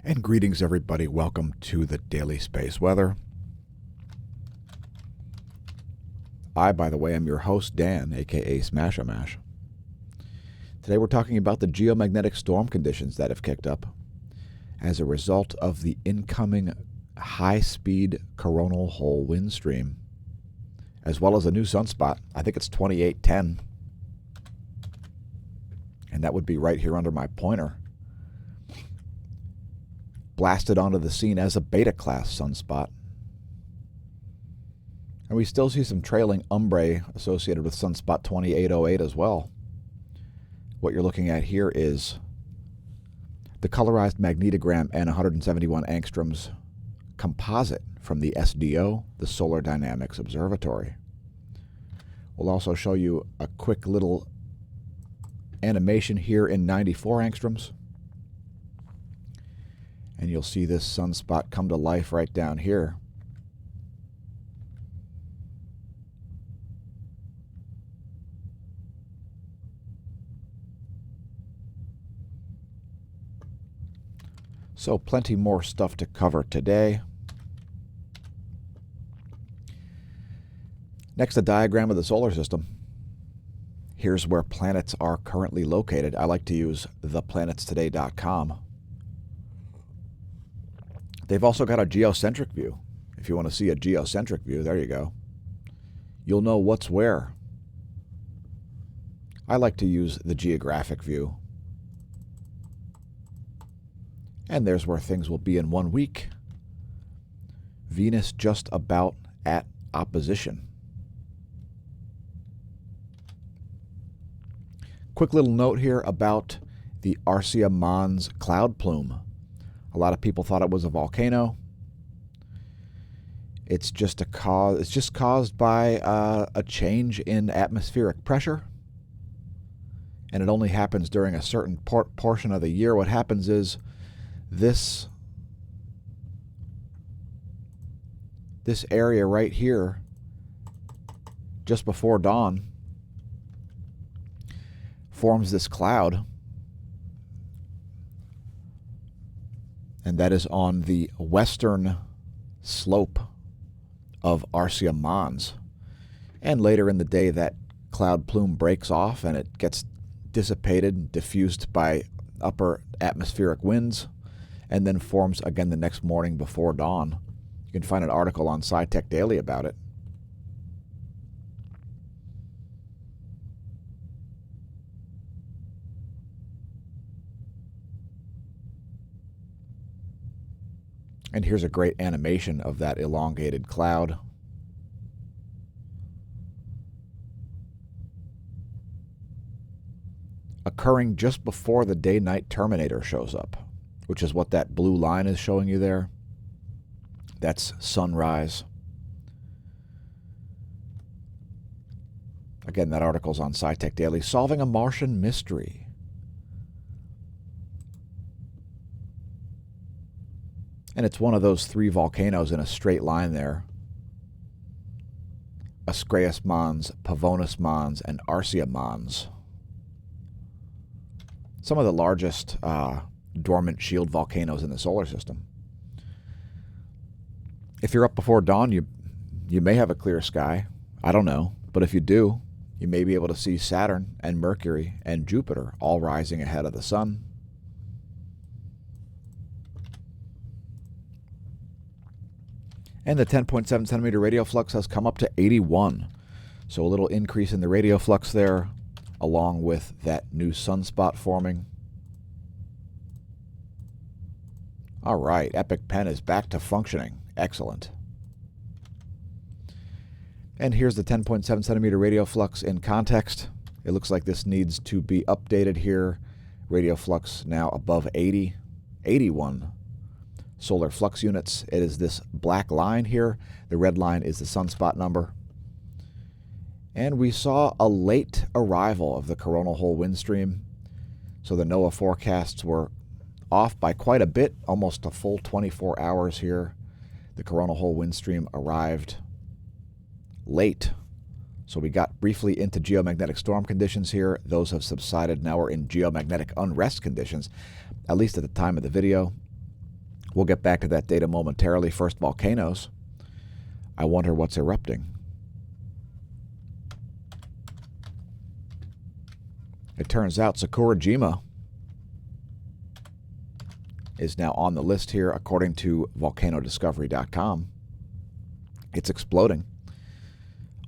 And greetings, everybody. Welcome to the Daily Space Weather. I, by the way, am your host, Dan, aka smAsho. Today we're talking about the geomagnetic storm conditions that have kicked up as a result of the incoming high-speed coronal hole wind stream, as well as a new sunspot. I think it's 2810. And that would be right here under my pointer. Blasted onto the scene as a beta-class sunspot. And we still see some trailing umbrae associated with sunspot 2808 as well. What you're looking at here is the Colorized Magnetogram and 171 angstroms composite from the SDO, the Solar Dynamics Observatory. We'll also show you a quick little animation here in 94 angstroms. And you'll see this sunspot come to life right down here. So plenty more stuff to cover today. Next, a diagram of the solar system. Here's where planets are currently located. I like to use theplanetstoday.com. They've also got a geocentric view. If you want to see a geocentric view, there you go. You'll know what's where. I like to use the geographic view. And there's where things will be in 1 week. Venus just about at opposition. Quick little note here about the Arsia Mons cloud plume. A lot of people thought it was a volcano. It's just caused by a change in atmospheric pressure. And it only happens during a certain portion of the year. What happens is this area right here, just before dawn, forms this cloud. And that is on the western slope of Arsia Mons. And later in the day, that cloud plume breaks off and it gets dissipated and diffused by upper atmospheric winds, and then forms again the next morning before dawn. You can find an article on SciTech Daily about it. And here's a great animation of that elongated cloud. Occurring just before the day-night terminator shows up, which is what that blue line is showing you there. That's sunrise. Again, that article's on SciTech Daily. Solving a Martian Mystery. And it's one of those 3 volcanoes in a straight line there. Ascraeus Mons, Pavonis Mons, and Arsia Mons. Some of the largest dormant shield volcanoes in the solar system. If you're up before dawn, you may have a clear sky. I don't know. But if you do, you may be able to see Saturn and Mercury and Jupiter all rising ahead of the sun. And the 10.7 centimeter radial flux has come up to 81. So a little increase in the radial flux there, along with that new sunspot forming. All right, Epic Pen is back to functioning. Excellent. And here's the 10.7 centimeter radial flux in context. It looks like this needs to be updated here. Radial flux now above 80, 81 solar flux units. It is this black line here. The red line is the sunspot number. And we saw a late arrival of the coronal hole wind stream. So the NOAA forecasts were off by quite a bit, almost a full 24 hours here. The coronal hole wind stream arrived late. So we got briefly into geomagnetic storm conditions here. Those have subsided. Now we're in geomagnetic unrest conditions, at least at the time of the video. We'll get back to that data momentarily. First, volcanoes. I wonder what's erupting. It turns out Sakurajima is now on the list here, according to volcanodiscovery.com. It's exploding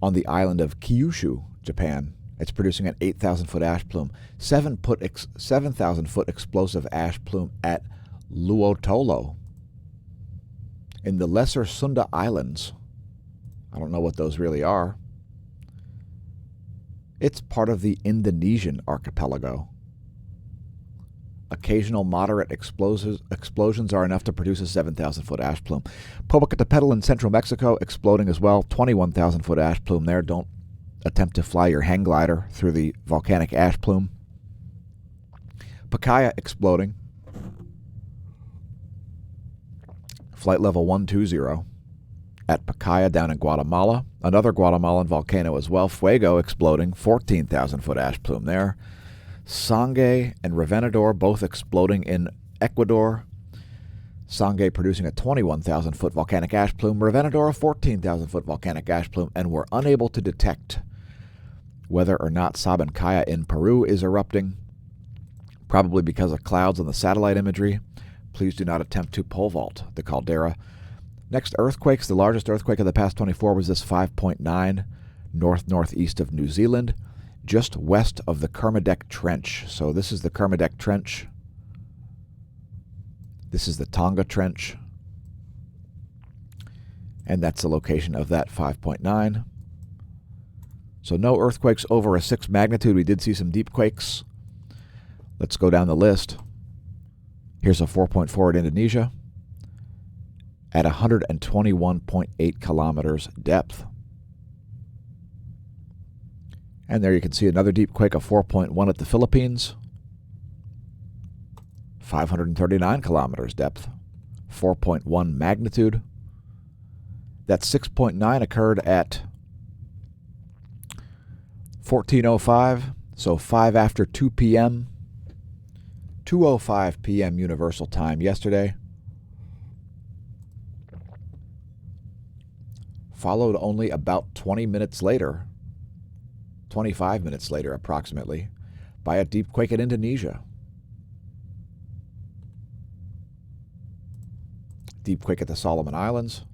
on the island of Kyushu, Japan. It's producing an 8,000-foot ash plume, 7,000-foot explosive ash plume at Luotolo in the Lesser Sunda Islands. I don't know what those really are. It's part of the Indonesian archipelago. Occasional moderate explosions are enough to produce a 7,000-foot ash plume. Popocatépetl in central Mexico exploding as well. 21,000-foot ash plume there. Don't attempt to fly your hang glider through the volcanic ash plume. Pacaya exploding. Flight level 120 at Pacaya down in Guatemala. Another Guatemalan volcano as well. Fuego exploding. 14,000-foot ash plume there. Sangay and Revenador both exploding in Ecuador. Sangay producing a 21,000-foot volcanic ash plume. Revenador a 14,000-foot volcanic ash plume. And we're unable to detect whether or not Sabancaya in Peru is erupting, probably because of clouds on the satellite imagery. Please do not attempt to pole vault the caldera. Next, earthquakes. The largest earthquake of the past 24 was this 5.9 north-northeast of New Zealand, just west of the Kermadec Trench. So this is the Kermadec Trench. This is the Tonga Trench. And that's the location of that 5.9. So no earthquakes over a 6 magnitude. We did see some deep quakes. Let's go down the list. Here's a 4.4 at Indonesia at 121.8 kilometers depth. And there you can see another deep quake of 4.1 at the Philippines. 539 kilometers depth. 4.1 magnitude. That 6.9 occurred at 14:05, so 5 after 2 p.m. 2:05 p.m. Universal Time yesterday. Followed only about 20 minutes later, 25 minutes later approximately, by a deep quake in Indonesia. Deep quake at the Solomon Islands.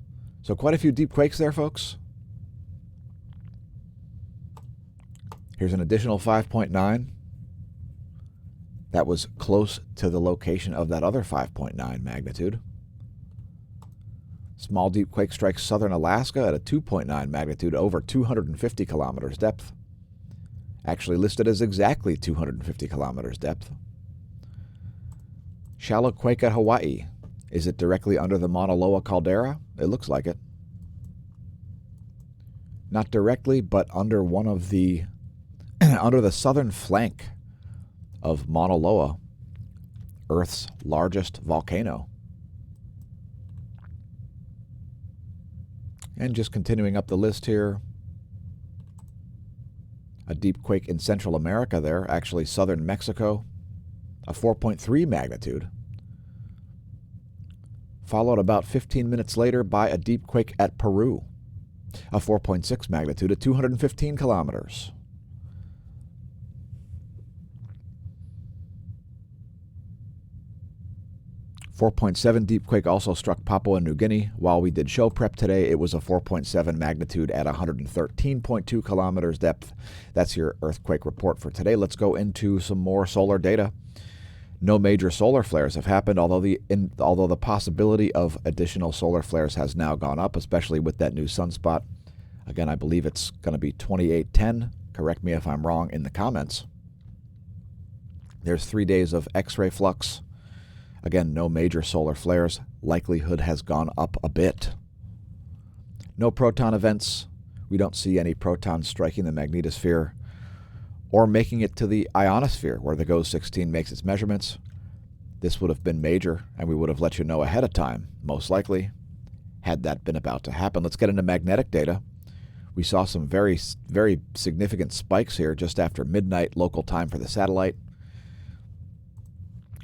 So quite a few deep quakes there, folks. Here's an additional 5.9. That was close to the location of that other 5.9 magnitude. Small deep quake strikes southern Alaska at a 2.9 magnitude over 250 kilometers depth. Actually listed as exactly 250 kilometers depth. Shallow quake at Hawaii. Is it directly under the Mauna Loa caldera? It looks like it. Not directly, but under one of the under the southern flank of Mauna Loa, Earth's largest volcano. And just continuing up the list here, a deep quake in Central America there, actually southern Mexico, a 4.3 magnitude. Followed about 15 minutes later by a deep quake at Peru, a 4.6 magnitude at 215 kilometers. 4.7 deep quake also struck Papua New Guinea. While we did show prep today, it was a 4.7 magnitude at 113.2 kilometers depth. That's your earthquake report for today. Let's go into some more solar data. No major solar flares have happened, although the possibility of additional solar flares has now gone up, especially with that new sunspot. Again, I believe it's going to be 2810. Correct me if I'm wrong in the comments. There's 3 days of X-ray flux. Again, no major solar flares. Likelihood has gone up a bit. No proton events. We don't see any protons striking the magnetosphere or making it to the ionosphere where the GOES 16 makes its measurements. This would have been major, and we would have let you know ahead of time, most likely, had that been about to happen. Let's get into magnetic data. We saw some very, very significant spikes here just after midnight local time for the satellite.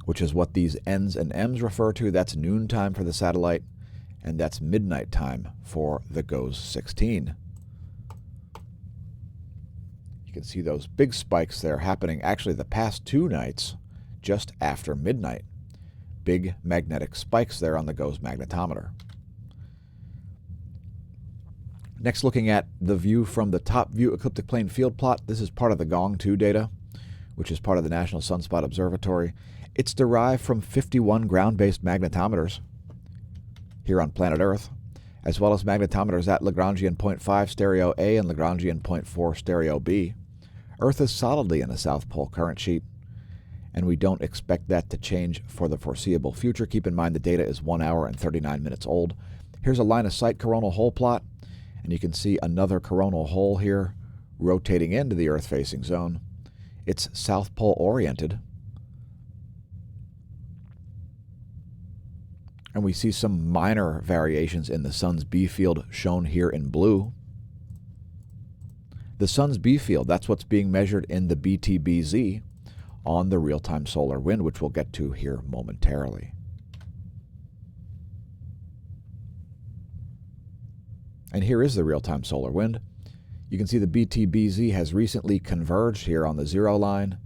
which is what these N's and M's refer to. That's noontime for the satellite, and that's midnight time for the GOES 16. You can see those big spikes there happening actually the past 2 nights just after midnight. Big magnetic spikes there on the GOES magnetometer. Next, looking at the view from the top view ecliptic plane field plot. This is part of the Gong 2 data, which is part of the National Sunspot Observatory. It's derived from 51 ground-based magnetometers here on planet Earth, as well as magnetometers at Lagrangian point 5 stereo A and Lagrangian point 4 stereo B. Earth is solidly in the South Pole current sheet, and we don't expect that to change for the foreseeable future. Keep in mind the data is 1 hour and 39 minutes old. Here's a line-of-sight coronal hole plot, and you can see another coronal hole here rotating into the Earth-facing zone. It's South Pole oriented. And we see some minor variations in the Sun's B field shown here in blue. The Sun's B field, that's what's being measured in the BTBZ on the real-time solar wind, which we'll get to here momentarily. And here is the real-time solar wind. You can see the BTBZ has recently converged here on the 0 line,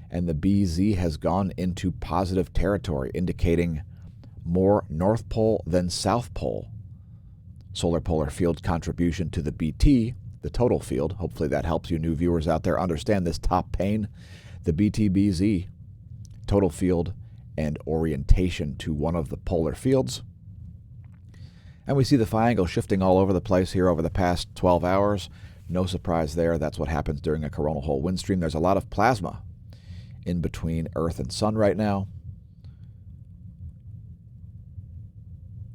and the BZ has gone into positive territory, indicating more North Pole than South Pole solar polar field contribution to the BT, the total field. Hopefully that helps you new viewers out there understand this top pane, the BTBZ, total field and orientation to one of the polar fields. And we see the phi angle shifting all over the place here over the past 12 hours. No surprise there. That's what happens during a coronal hole wind stream. There's a lot of plasma in between Earth and Sun right now.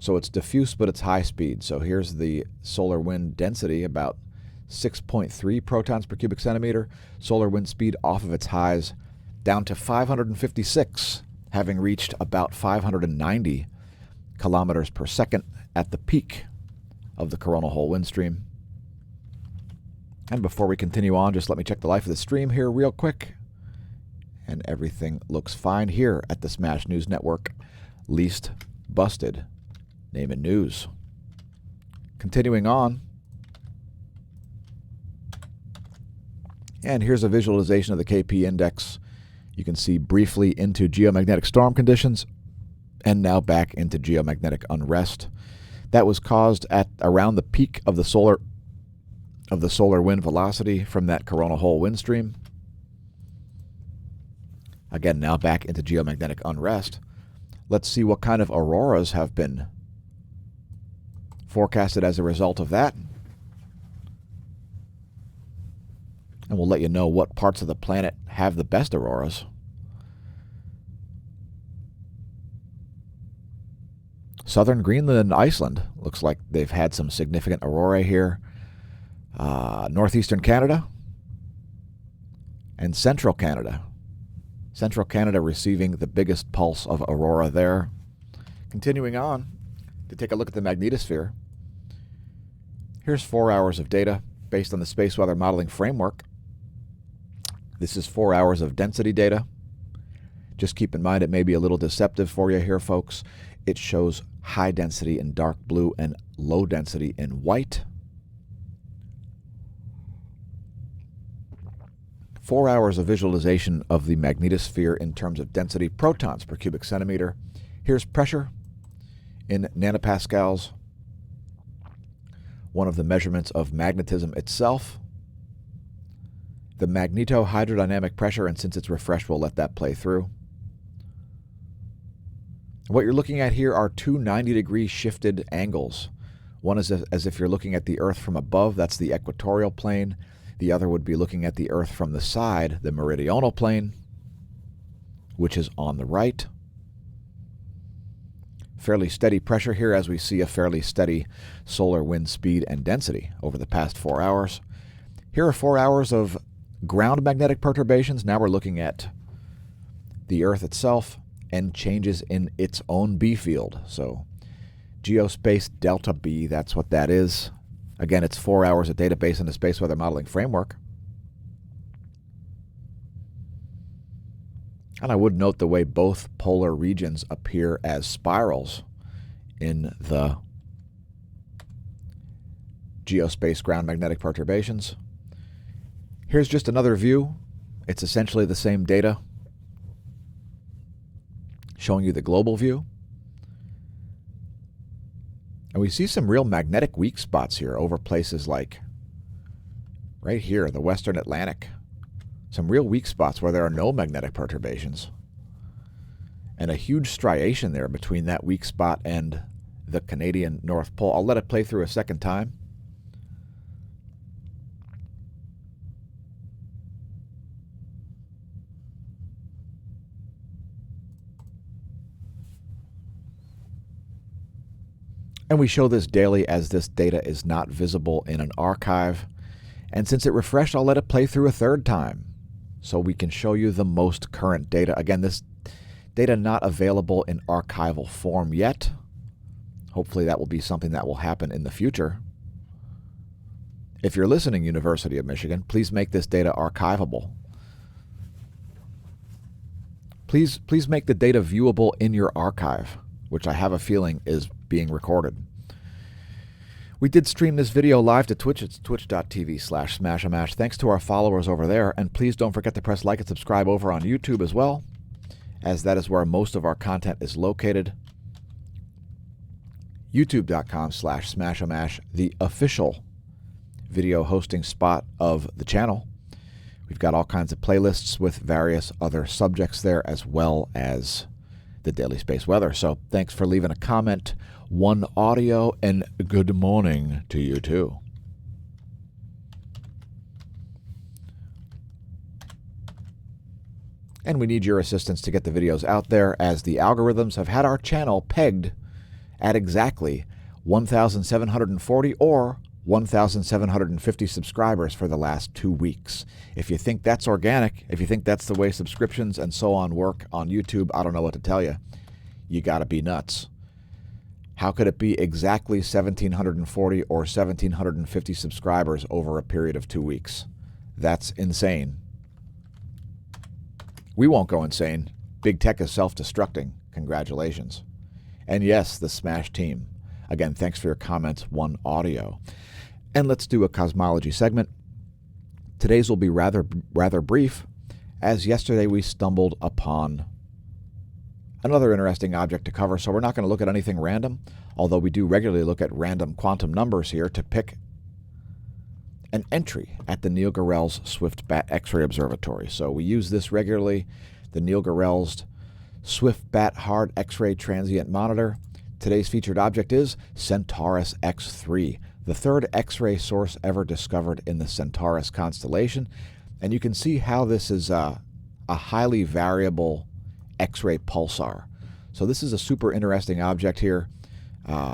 So it's diffuse, but it's high speed. So here's the solar wind density, about 6.3 protons per cubic centimeter. Solar wind speed off of its highs down to 556, having reached about 590 kilometers per second at the peak of the coronal hole wind stream. And before we continue on, just let me check the life of the stream here real quick. And everything looks fine here at the Smash News Network. Least busted name and news. Continuing on. And here's a visualization of the KP index. You can see briefly into geomagnetic storm conditions and now back into geomagnetic unrest. That was caused at around the peak of the solar wind velocity from that coronal hole wind stream. Again, now back into geomagnetic unrest. Let's see what kind of auroras have been forecasted as a result of that. And we'll let you know what parts of the planet have the best auroras. Southern Greenland and Iceland looks like they've had some significant aurora here. Northeastern Canada and Central Canada. Central Canada receiving the biggest pulse of aurora there. Continuing on to take a look at the magnetosphere. Here's 4 hours of data based on the space weather modeling framework. This is 4 hours of density data. Just keep in mind it may be a little deceptive for you here, folks. It shows high density in dark blue and low density in white. 4 hours of visualization of the magnetosphere in terms of density, protons per cubic centimeter. Here's pressure in nanopascals, one of the measurements of magnetism itself. The magnetohydrodynamic pressure, and since it's refreshed, we'll let that play through. What you're looking at here are two 90-degree shifted angles. One is as if you're looking at the Earth from above, that's the equatorial plane. The other would be looking at the Earth from the side, the meridional plane, which is on the right. Fairly steady pressure here as we see a fairly steady solar wind speed and density over the past 4 hours. Here are 4 hours of ground magnetic perturbations. Now we're looking at the Earth itself and changes in its own B field. So geospace delta B, that's what that is. Again, it's 4 hours of data based on the space weather modeling framework. And I would note the way both polar regions appear as spirals in the geospace ground magnetic perturbations. Here's just another view. It's essentially the same data, showing you the global view. And we see some real magnetic weak spots here over places like right here, the Western Atlantic. Some real weak spots where there are no magnetic perturbations. And a huge striation there between that weak spot and the Canadian North Pole. I'll let it play through a second time. And we show this daily as this data is not visible in an archive. And since it refreshed, I'll let it play through a third time so we can show you the most current data. Again, this data not available in archival form yet. Hopefully that will be something that will happen in the future. If you're listening, University of Michigan, please make this data archivable. Please make the data viewable in your archive, which I have a feeling is being recorded. We did stream this video live to Twitch. It's twitch.tv/smAsho. Thanks to our followers over there. And please don't forget to press like and subscribe over on YouTube as well, as that is where most of our content is located. youtube.com/smAsho, the official video hosting spot of the channel. We've got all kinds of playlists with various other subjects there, as well as the daily space weather. So thanks for leaving a comment, one audio, and good morning to you too. And we need your assistance to get the videos out there, as the algorithms have had our channel pegged at exactly 1,740 or 1,750 subscribers for the last 2 weeks. If you think that's organic, if you think that's the way subscriptions and so on work on YouTube, I don't know what to tell you. You got to be nuts. How could it be exactly 1,740 or 1,750 subscribers over a period of 2 weeks? That's insane. We won't go insane. Big tech is self-destructing. Congratulations. And yes, the Smash team. Again, thanks for your comments, one audio. And let's do a cosmology segment. Today's will be rather brief, as yesterday we stumbled upon another interesting object to cover, so we're not going to look at anything random, although we do regularly look at random quantum numbers here to pick an entry at the Neil Gehrels Swift-Bat X-ray Observatory. So we use this regularly, the Neil Gehrels Swift-Bat Hard X-ray Transient Monitor. Today's featured object is Centaurus X3, the third X-ray source ever discovered in the Centaurus constellation. And you can see how this is a highly variable X-ray pulsar. So this is a super interesting object here.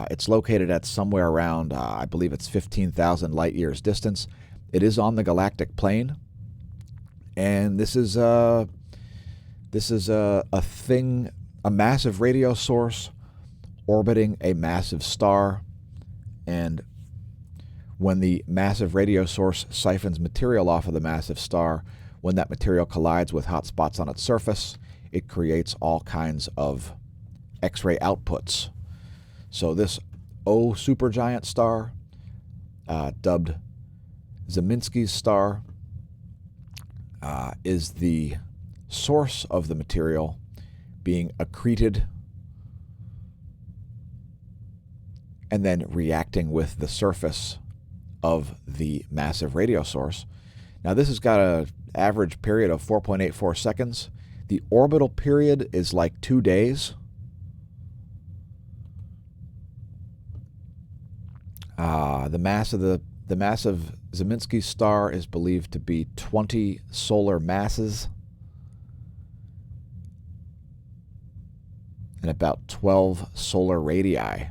It's located at somewhere around, I believe it's 15,000 light years distance. It is on the galactic plane. And this is a thing, a massive radio source orbiting a massive star, and when the massive radio source siphons material off of the massive star, when that material collides with hot spots on its surface, it creates all kinds of X-ray outputs. So this O supergiant star, dubbed Zaminsky's star, is the source of the material being accreted and then reacting with the surface of the massive radio source. Now this has got an average period of 4.84 seconds. The orbital period is like 2 days. The mass of Zaminsky star is believed to be 20 solar masses and about 12 solar radii.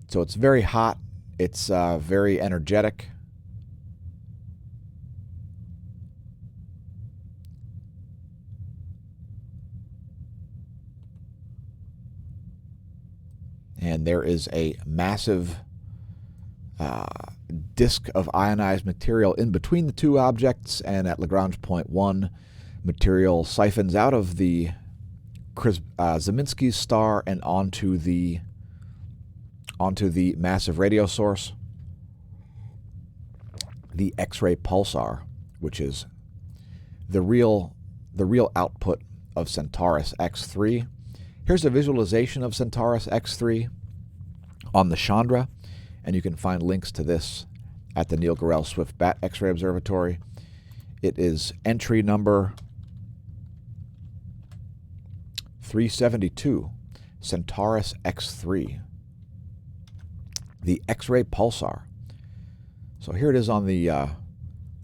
So it's very hot. It's very energetic. And there is a massive disk of ionized material in between the two objects, and at Lagrange point 1, material siphons out of the Zeminski's star and onto the massive radio source, the X-ray pulsar, which is the real output of Centaurus X3. Here's a visualization of Centaurus X3 on the Chandra, and you can find links to this at the Neil Gorell Swift Bat X-ray Observatory. It is entry number 372, Centaurus X3, the X-ray pulsar. So here it is on the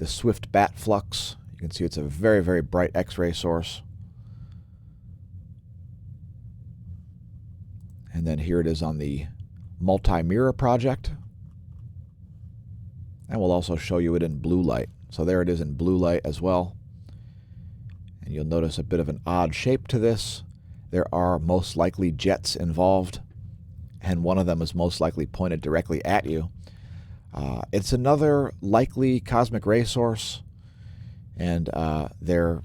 Swift Bat flux. You can see it's a very, very bright X-ray source. And then here it is on the multi-mirror project. And we'll also show you it in blue light. So there it is in blue light as well. And you'll notice a bit of an odd shape to this. There are most likely jets involved, and one of them is most likely pointed directly at you. It's another likely cosmic ray source, and there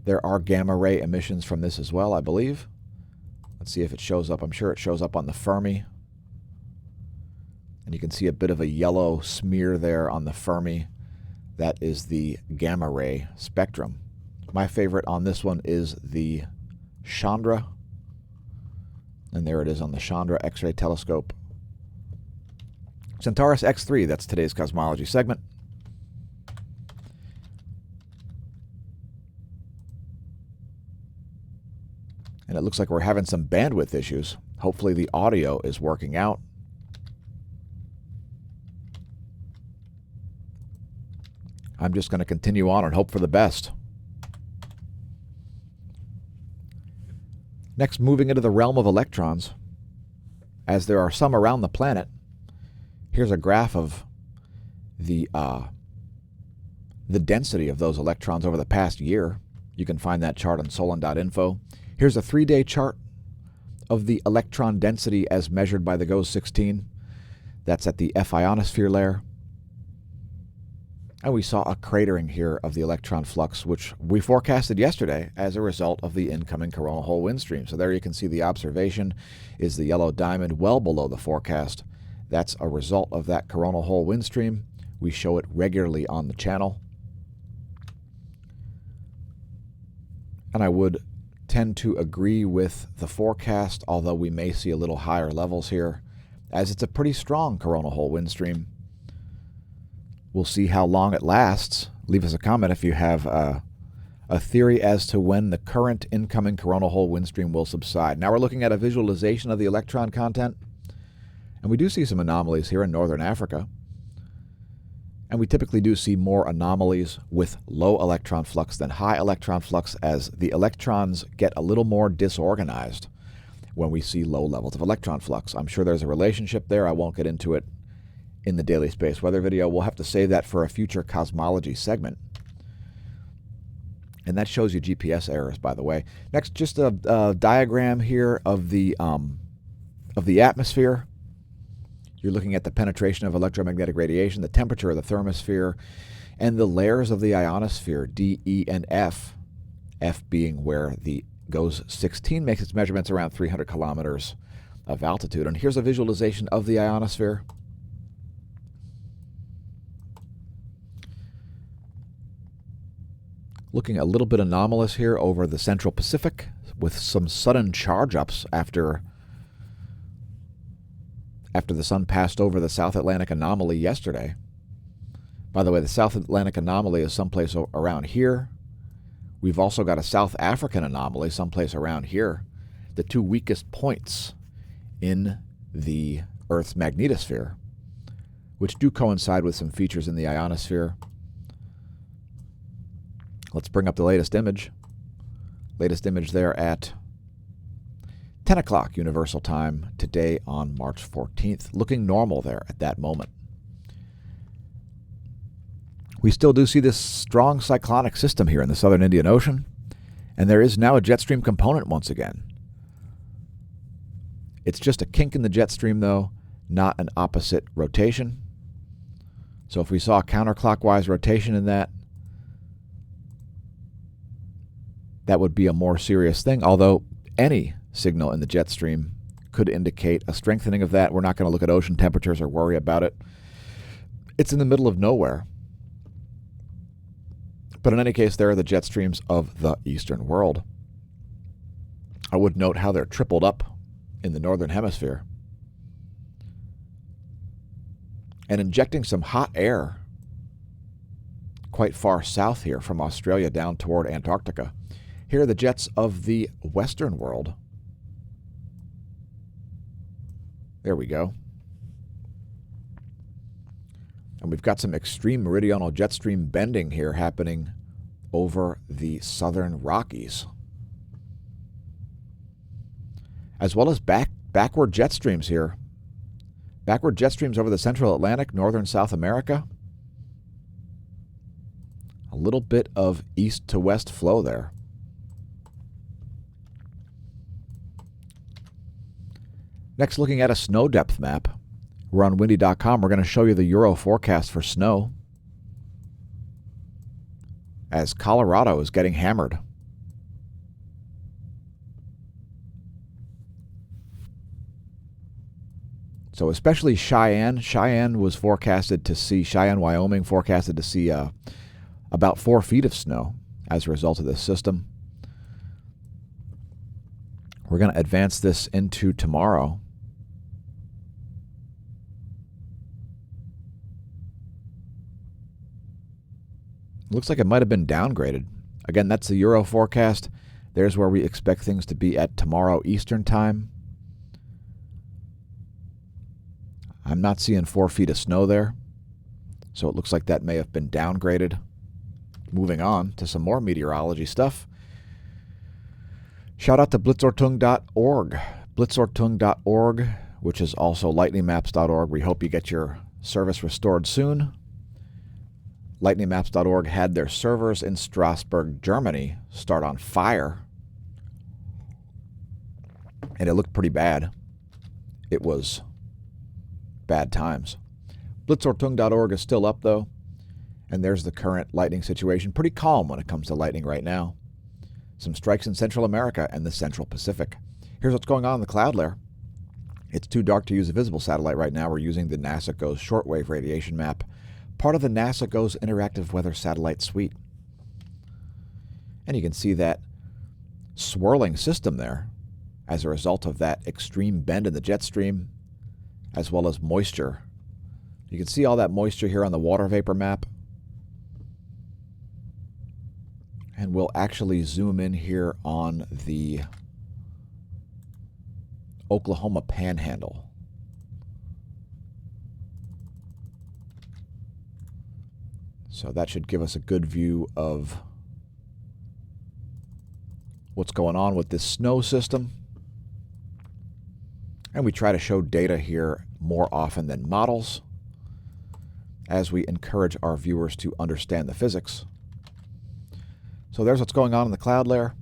are gamma ray emissions from this as well, I believe. Let's see if it shows up. I'm sure it shows up on the Fermi. And you can see a bit of a yellow smear there on the Fermi. That is the gamma ray spectrum. My favorite on this one is the Chandra. And there it is on the Chandra X-ray telescope. Centaurus X3, that's today's cosmology segment. And it looks like we're having some bandwidth issues. Hopefully the audio is working out. I'm just going to continue on and hope for the best. Next, moving into the realm of electrons, as there are some around the planet. Here's a graph of the density of those electrons over the past year. You can find that chart on solon.info. Here's a 3-day chart of the electron density as measured by the GOES 16. That's at the F ionosphere layer. And we saw a cratering here of the electron flux, which we forecasted yesterday as a result of the incoming coronal hole wind stream. So there you can see the observation is the yellow diamond well below the forecast. That's a result of that coronal hole wind stream. We show it regularly on the channel. And I would tend to agree with the forecast, although we may see a little higher levels here, as it's a pretty strong coronal hole wind stream. We'll see how long it lasts. Leave us a comment if you have a theory as to when the current incoming coronal hole wind stream will subside. Now we're looking at a visualization of the electron content, and we do see some anomalies here in northern Africa. And we typically do see more anomalies with low electron flux than high electron flux, as the electrons get a little more disorganized when we see low levels of electron flux. I'm sure there's a relationship there. I won't get into it in the daily space weather video. We'll have to save that for a future cosmology segment. And that shows you GPS errors, by the way. Next, just a diagram here of the atmosphere. You're looking at the penetration of electromagnetic radiation, the temperature of the thermosphere, and the layers of the ionosphere, D, E, and F. F being where the GOES 16 makes its measurements around 300 kilometers of altitude. And here's a visualization of the ionosphere. Looking a little bit anomalous here over the Central Pacific, with some sudden charge-ups after the sun passed over the South Atlantic anomaly yesterday. By the way, the South Atlantic anomaly is someplace around here. We've also got a South African anomaly someplace around here. The two weakest points in the Earth's magnetosphere, which do coincide with some features in the ionosphere. Let's bring up the latest image. Latest image there at 10 o'clock Universal Time today on March 14th. Looking normal there at that moment. We still do see this strong cyclonic system here in the southern Indian Ocean, and there is now a jet stream component once again. It's just a kink in the jet stream, though, not an opposite rotation. So if we saw a counterclockwise rotation in that, that would be a more serious thing, although any signal in the jet stream could indicate a strengthening of that. We're not going to look at ocean temperatures or worry about it. It's in the middle of nowhere. But in any case, there are the jet streams of the eastern world. I would note how they're tripled up in the northern hemisphere and injecting some hot air quite far south here from Australia down toward Antarctica. Here are the jets of the western world. There we go. And we've got some extreme meridional jet stream bending here happening over the southern Rockies, as well as backward jet streams here. Backward jet streams over the central Atlantic, northern South America. A little bit of east to west flow there. Next, looking at a snow depth map. We're on windy.com. We're going to show you the Euro forecast for snow, as Colorado is getting hammered. So especially Cheyenne. Cheyenne, Wyoming forecasted to see about 4 feet of snow as a result of this system. We're going to advance this into tomorrow. Looks like it might have been downgraded. Again, that's the Euro forecast. There's where we expect things to be at tomorrow Eastern time. I'm not seeing 4 feet of snow there, so it looks like that may have been downgraded. Moving on to some more meteorology stuff. Shout out to blitzortung.org. Blitzortung.org, which is also lightningmaps.org. We hope you get your service restored soon. Lightningmaps.org had their servers in Strasbourg, Germany, start on fire. And it looked pretty bad. It was bad times. Blitzortung.org is still up, though. And there's the current lightning situation. Pretty calm when it comes to lightning right now. Some strikes in Central America and the Central Pacific. Here's what's going on in the cloud layer. It's too dark to use a visible satellite right now. We're using the NASA GOES shortwave radiation map, part of the NASA GOES Interactive Weather Satellite Suite. And you can see that swirling system there as a result of that extreme bend in the jet stream, as well as moisture. You can see all that moisture here on the water vapor map. And we'll actually zoom in here on the Oklahoma Panhandle. So that should give us a good view of what's going on with this snow system. And we try to show data here more often than models, as we encourage our viewers to understand the physics. So there's what's going on in the cloud layer.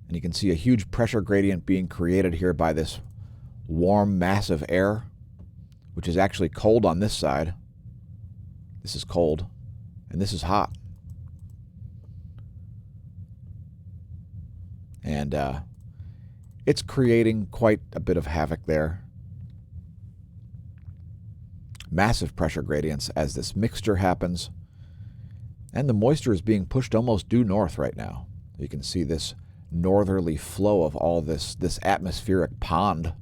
And you can see a huge pressure gradient being created here by this warm mass of air, which is actually cold on this side. This is cold, and this is hot. And it's creating quite a bit of havoc there. Massive pressure gradients as this mixture happens. And the moisture is being pushed almost due north right now. You can see this northerly flow of all this atmospheric pond.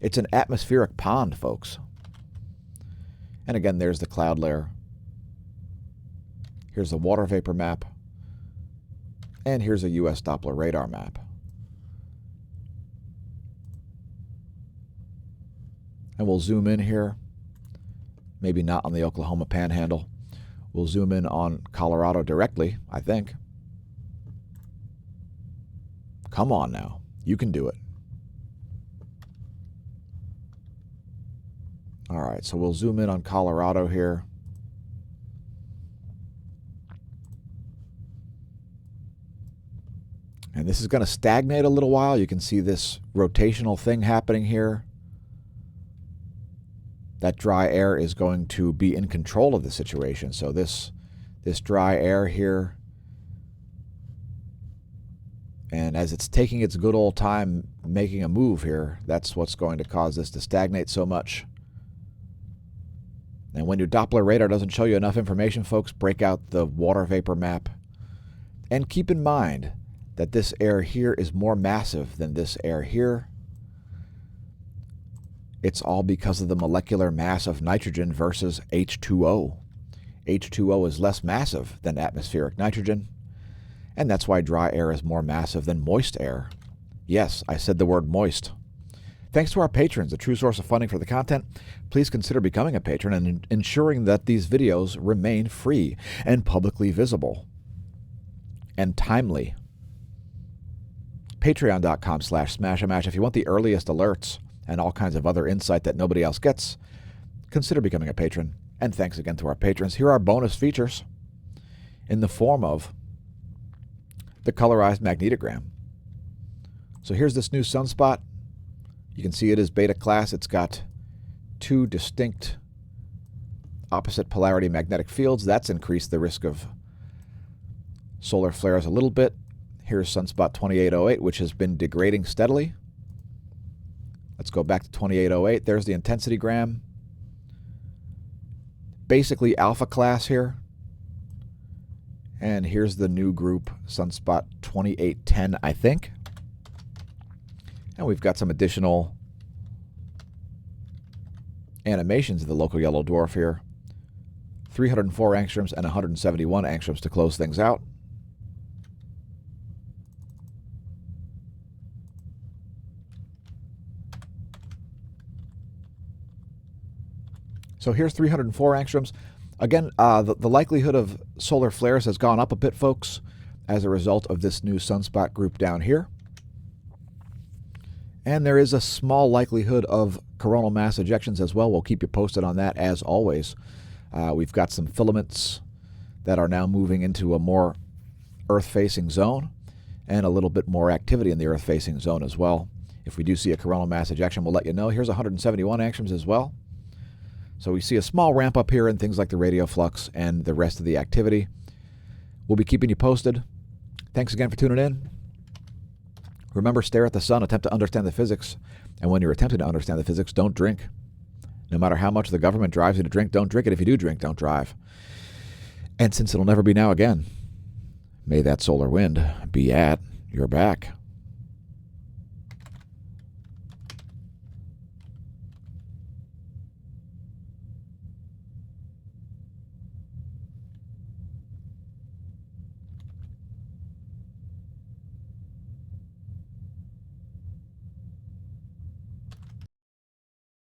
It's an atmospheric pond, folks. And again, there's the cloud layer. Here's the water vapor map. And here's a U.S. Doppler radar map. And we'll zoom in here. Maybe not on the Oklahoma Panhandle. We'll zoom in on Colorado directly, I think. Come on now. You can do it. All right, so we'll zoom in on Colorado here. And And this is going to stagnate a little while. You can see this rotational thing happening here. That dry air is going to be in control of the situation. So this dry air here, and as it's taking its good old time making a move here, that's what's going to cause this to stagnate so much. And when your Doppler radar doesn't show you enough information, folks, break out the water vapor map. And keep in mind that this air here is more massive than this air here. It's all because of the molecular mass of nitrogen versus H2O. H2O is less massive than atmospheric nitrogen, and that's why dry air is more massive than moist air. Yes, I said the word moist. Thanks to our patrons, a true source of funding for the content. Please consider becoming a patron and ensuring that these videos remain free and publicly visible and timely. Patreon.com/smAsho. If you want the earliest alerts and all kinds of other insight that nobody else gets, consider becoming a patron. And thanks again to our patrons. Here are bonus features in the form of the Colorized Magnetogram. So here's this new Sunspot. You can see it is beta class. It's got two distinct opposite polarity magnetic fields. That's increased the risk of solar flares a little bit. Here's Sunspot 2808, which has been degrading steadily. Let's go back to 2808. There's the intensity gram. Basically alpha class here. And here's the new group, Sunspot 2810, I think. And we've got some additional animations of the local yellow dwarf here. 304 angstroms and 171 angstroms to close things out. So here's 304 angstroms. Again, the likelihood of solar flares has gone up a bit, folks, as a result of this new sunspot group down here. And there is a small likelihood of coronal mass ejections as well. We'll keep you posted on that as always. We've got some filaments that are now moving into a more Earth-facing zone and a little bit more activity in the Earth-facing zone as well. If we do see a coronal mass ejection, we'll let you know. Here's 171 angstroms as well. So we see a small ramp up here in things like the radio flux and the rest of the activity. We'll be keeping you posted. Thanks again for tuning in. Remember, stare at the sun, attempt to understand the physics. And when you're attempting to understand the physics, don't drink. No matter how much the government drives you to drink, don't drink it. If you do drink, don't drive. And since it'll never be now again, may that solar wind be at your back.